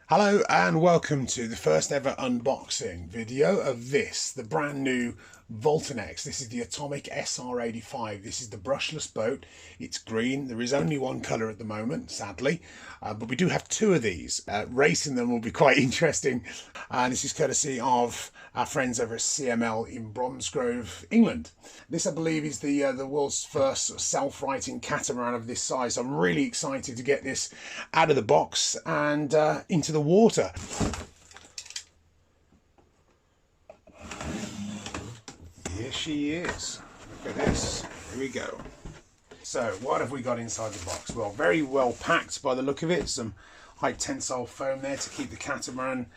Hello and welcome to the first ever unboxing video of the brand new Volantex. This is the Atomic SR85. This is the brushless boat. It's green. There is only one colour at the moment, sadly, but we do have two of these. Racing them will be quite interesting. This is courtesy of our friends over at CML in Bromsgrove, England. This, I believe, is the world's first self-righting catamaran of this size. I'm really excited to get this out of the box and into the water. Here she is. Look at this. Here we go. So what have we got inside the box? Well, very well packed by the look of it. Some high tensile foam there to keep the catamaran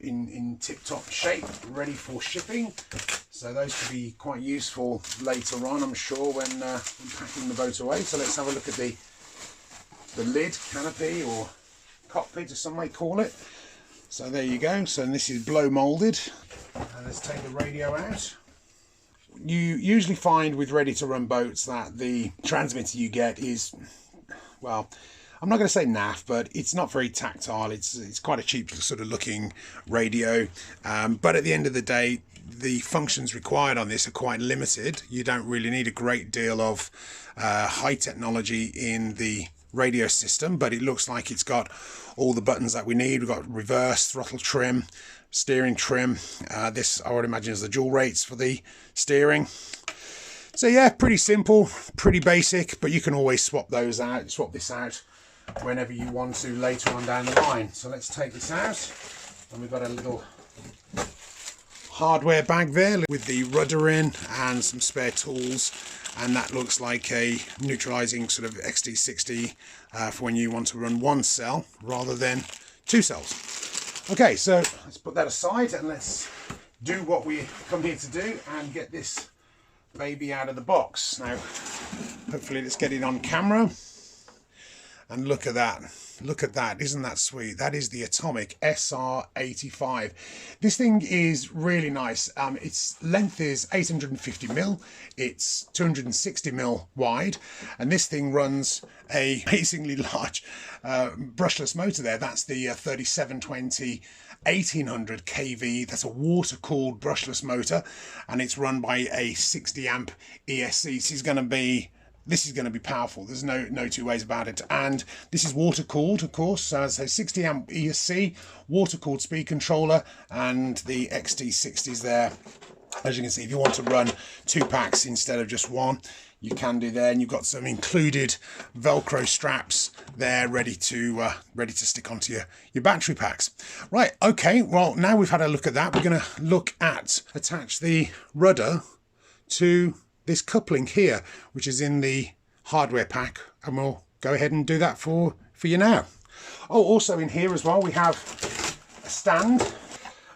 in tip-top shape, ready for shipping. So those could be quite useful later on, I'm sure, when packing the boat away. So let's have a look at the lid, canopy, or cockpit as some might call it. So there you go. So this is blow molded. And let's take the radio out. You usually find with ready to run boats that the transmitter you get is, well, I'm not going to say naff, but it's not very tactile. It's quite a cheap sort of looking radio, but at the end of the day, the functions required on this are quite limited. You don't really need a great deal of high technology in the radio system, but it looks like it's got all the buttons that we need. We've got reverse, throttle trim, steering trim. This, I would imagine, is the dual rates for the steering. So yeah, pretty simple, pretty basic, but you can always swap this out whenever you want to later on down the line. So let's take this out, and we've got a little hardware bag there with the rudder in and some spare tools, and that looks like a neutralizing sort of XT60 for when you want to run one cell rather than two cells. Okay, so let's put that aside and let's do what we come here to do and get this baby out of the box. Now, hopefully let's get it on camera. And look at that. Look at that. Isn't that sweet? That is the Atomic SR85. This thing is really nice. Its length is 850mm. It's 260mm wide. And this thing runs a amazingly large brushless motor there. That's the 3720 1800 kV. That's a water-cooled brushless motor. And it's run by a 60 amp ESC. This is going to be powerful. There's no two ways about it. And this is water cooled, of course. So as a 60 amp ESC, water cooled speed controller, and the XT60s there. As you can see, if you want to run two packs instead of just one, you can do there. And you've got some included Velcro straps there ready to stick onto your battery packs. Right, okay, well, now we've had a look at that, we're going to look at attach the rudder to this coupling here, which is in the hardware pack, and we'll go ahead and do that for you now. Oh, also in here as well, we have a stand.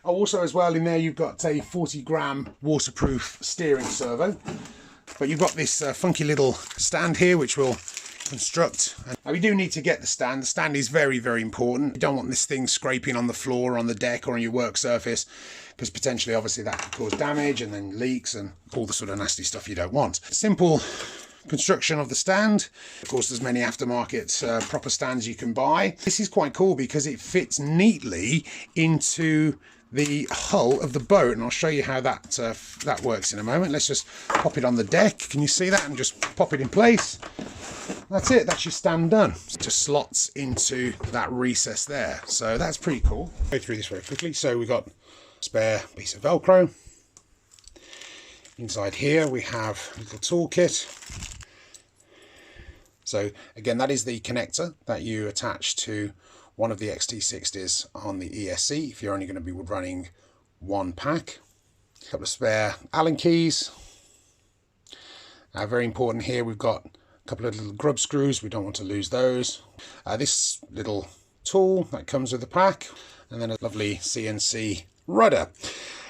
Oh, also as well in there, you've got a 40-gram waterproof steering servo. But you've got this funky little stand here, which we'll construct. And we do need to get the stand. The stand is very, very important. You don't want this thing scraping on the floor, on the deck, or on your work surface, because potentially, obviously, that could cause damage and then leaks and all the sort of nasty stuff you don't want. Simple construction of the stand. Of course, there's many aftermarket proper stands you can buy. This is quite cool because it fits neatly into the hull of the boat, and I'll show you how that works in a moment. Let's just pop it on the deck. Can you see that? And just pop it in place. That's it. That's your stand done. It just slots into that recess there. So that's pretty cool. Go through this very quickly. So we've got a spare piece of Velcro. Inside here we have a little toolkit. So again, that is the connector that you attach to one of the XT60s on the ESC if you're only going to be running one pack. A couple of spare Allen keys. Very important here, we've got a couple of little grub screws. We don't want to lose those. This little tool that comes with the pack, and then a lovely CNC rudder.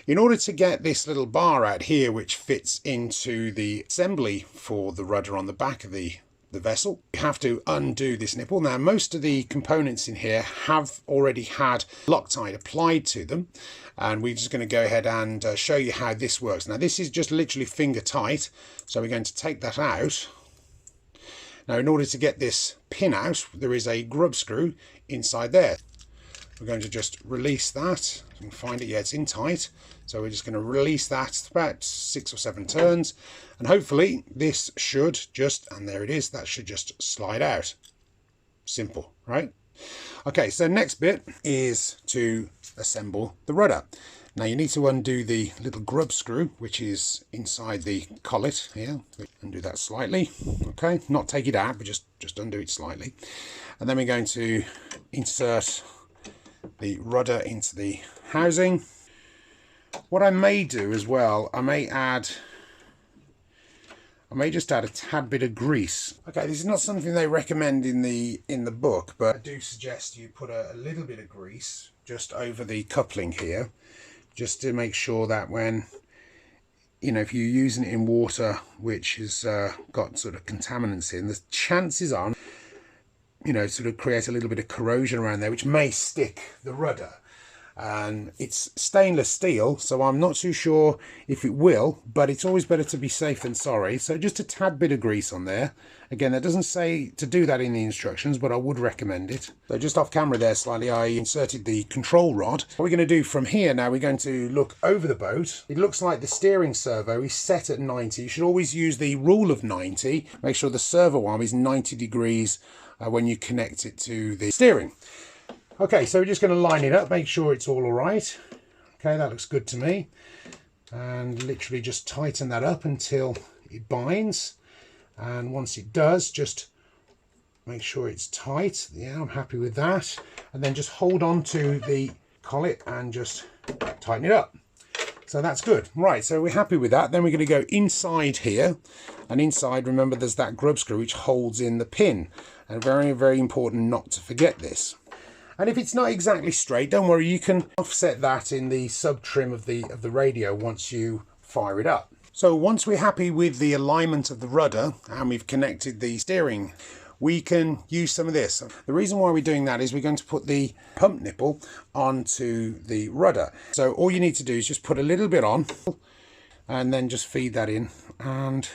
In order to get this little bar out here, which fits into the assembly for the rudder on the back of the vessel, you have to undo this nipple. Now, most of the components in here have already had Loctite applied to them, and we're just going to go ahead and show you how this works. Now, this is just literally finger tight, so we're going to take that out. Now, in order to get this pin out, there is a grub screw inside there. we're going to just release that. You can find it, yeah, it's in tight. So we're just going to release that. It's about 6 or 7 turns, and hopefully this should just, and there it is, that should just slide out. Simple, right? Okay, so next bit is to assemble the rudder. Now you need to undo the little grub screw which is inside the collet here. Undo that slightly, okay, not take it out, but just undo it slightly. And then we're going to insert the rudder into the housing. What I may do as well, I may just add a tad bit of grease. Okay, this is not something they recommend in the book, but I do suggest you put a little bit of grease just over the coupling here, just to make sure that when, you know, if you're using it in water which has got sort of contaminants in, the chances are, you know, sort of create a little bit of corrosion around there which may stick the rudder. And it's stainless steel, so I'm not too sure if it will, but it's always better to be safe than sorry. So just a tad bit of grease on there. Again, that doesn't say to do that in the instructions, but I would recommend it. So just off camera there slightly, I inserted the control rod. What we're going to do from here now, we're going to look over the boat. It looks like the steering servo is set at 90. You should always use the rule of 90. Make sure the servo arm is 90 degrees when you connect it to the steering. Okay, so we're just going to line it up, make sure it's all right. Okay, that looks good to me. And literally just tighten that up until it binds. And once it does, just make sure it's tight. Yeah, I'm happy with that. And then just hold on to the collet and just tighten it up. So that's good. Right, so we're happy with that. Then we're going to go inside here. And inside, remember, there's that grub screw which holds in the pin. And very, very important not to forget this. And if it's not exactly straight, don't worry, you can offset that in the sub trim of the radio once you fire it up. So once we're happy with the alignment of the rudder and we've connected the steering, we can use some of this. The reason why we're doing that is we're going to put the pump nipple onto the rudder. So all you need to do is just put a little bit on and then just feed that in. And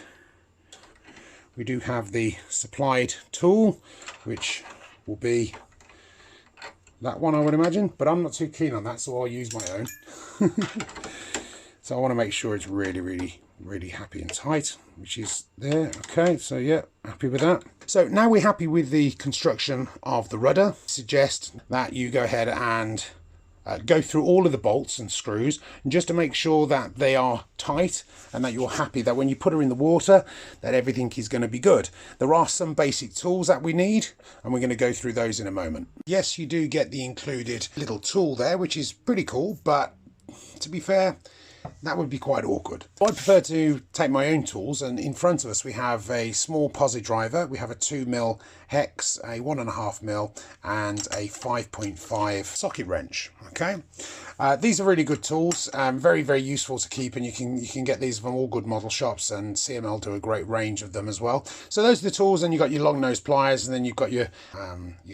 we do have the supplied tool, which will be that one, I would imagine, but I'm not too keen on that, so I'll use my own. So I want to make sure it's really happy and tight, which is there. Okay, so yeah, happy with that. So now we're happy with the construction of the rudder. Suggest that you go ahead and go through all of the bolts and screws, and just to make sure that they are tight and that you're happy that when you put her in the water that everything is going to be good. There are some basic tools that we need, and we're going to go through those in a moment. Yes, you do get the included little tool there, which is pretty cool, but to be fair, that would be quite awkward. I prefer to take my own tools, and in front of us we have a small posi driver, we have a 2mm hex, a 1.5mm and a 5.5 socket wrench. Okay, these are really good tools, very useful to keep, and you can get these from all good model shops, and CML do a great range of them as well. So those are the tools, and you've got your long nose pliers, and then you've got your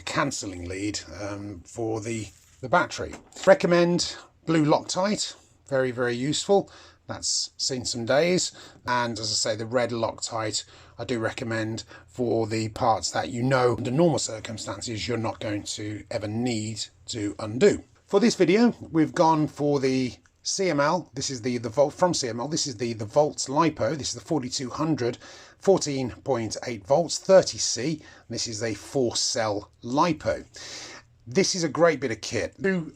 cancelling lead for the battery. Recommend blue Loctite. Very useful. That's seen some days. And as I say, the red Loctite I do recommend for the parts that you know under normal circumstances you're not going to ever need to undo. For this video we've gone for the CML. This is the Volt from CML. This is the Volts LiPo. This is the 4200 14.8 volts 30C. This is a 4-cell LiPo. This is a great bit of kit. Two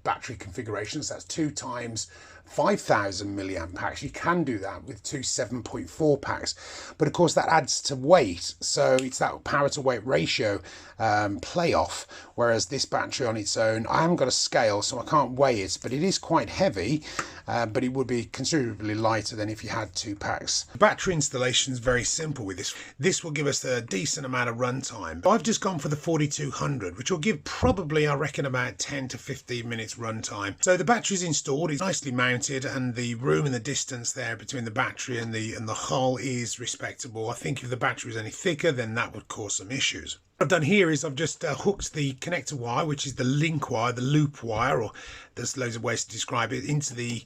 battery configurations, that's 2 times 5,000 milliamp packs. You can do that with 2 7.4 packs, but of course that adds to weight, so it's that power to weight ratio playoff, whereas this battery on its own, I haven't got a scale so I can't weigh it, but it is quite heavy, but it would be considerably lighter than if you had 2 packs. The battery installation is very simple with this. This will give us a decent amount of run time. I've just gone for the 4200, which will give probably, I reckon, about 10 to 15 minutes run time. So the battery's installed, it's nicely mounted, and the room and the distance there between the battery and the hull is respectable. I think if the battery was any thicker, then that would cause some issues. What I've done here is I've just hooked the connector wire, which is the link wire, the loop wire, or there's loads of ways to describe it, into the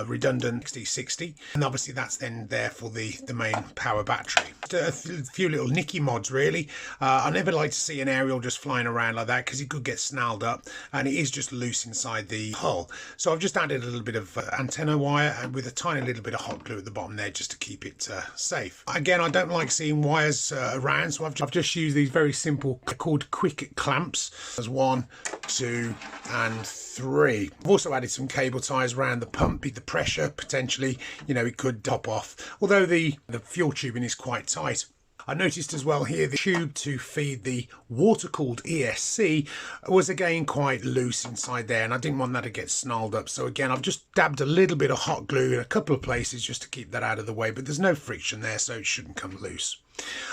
redundant XT60, and obviously that's then there for the main power battery. Just a few little nicky mods really. I never like to see an aerial just flying around like that because it could get snarled up, and it is just loose inside the hull. So I've just added a little bit of antenna wire and with a tiny little bit of hot glue at the bottom there just to keep it safe. Again, I don't like seeing wires around, so I've just used these very simple called quick clamps. There's 1, 2 and 3. I've also added some cable ties around the pump. The pressure potentially, you know, it could drop off, although the fuel tubing is quite tight. I noticed as well here the tube to feed the water-cooled ESC was again quite loose inside there, and I didn't want that to get snarled up. So again, I've just dabbed a little bit of hot glue in a couple of places just to keep that out of the way, but there's no friction there, so it shouldn't come loose.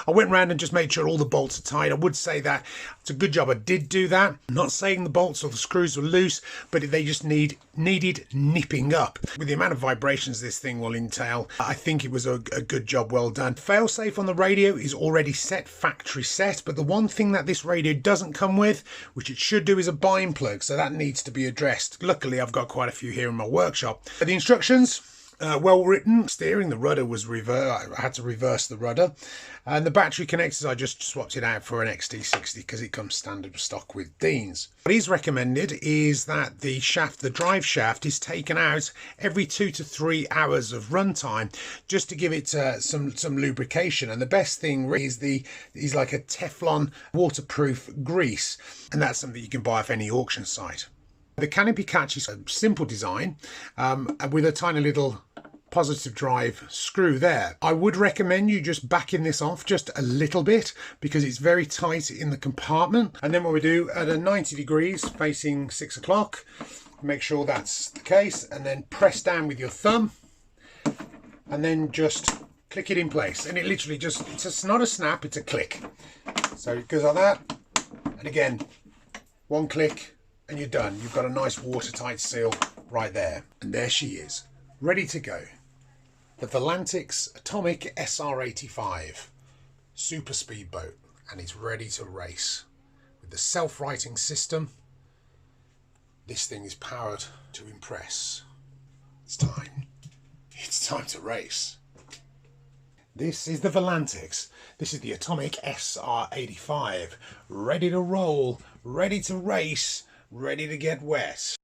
I went around and just made sure all the bolts are tight. I would say that it's a good job I did do that. I'm not saying the bolts or the screws were loose, but they just needed nipping up. With the amount of vibrations this thing will entail, I think it was a good job, well done. Failsafe on the radio is already set, factory set, but the one thing that this radio doesn't come with, which it should do, is a bind plug, so that needs to be addressed. Luckily, I've got quite a few here in my workshop. The instructions, well written. Steering, the rudder was reversed. I had to reverse the rudder, and the battery connectors, I just swapped it out for an XT60 because it comes standard stock with Dean's. What is recommended is that the shaft, the drive shaft, is taken out every 2 to 3 hours of runtime just to give it some lubrication. And the best thing is like a Teflon waterproof grease, and that's something you can buy off any auction site. The canopy catch is a simple design with a tiny little positive drive screw there. I would recommend you just backing this off just a little bit because it's very tight in the compartment. And then what we do at a 90 degrees facing 6 o'clock, make sure that's the case, and then press down with your thumb and then just click it in place. And it literally it's not a snap, it's a click. So it goes like that, and again, one click, and you're done. You've got a nice watertight seal right there. And there she is, ready to go. The Volantex Atomic SR85 super speedboat, and it's ready to race. With the self-righting system, this thing is powered to impress. It's time. It's time to race. This is the Volantex. This is the Atomic SR85. Ready to roll, ready to race, ready to get wet.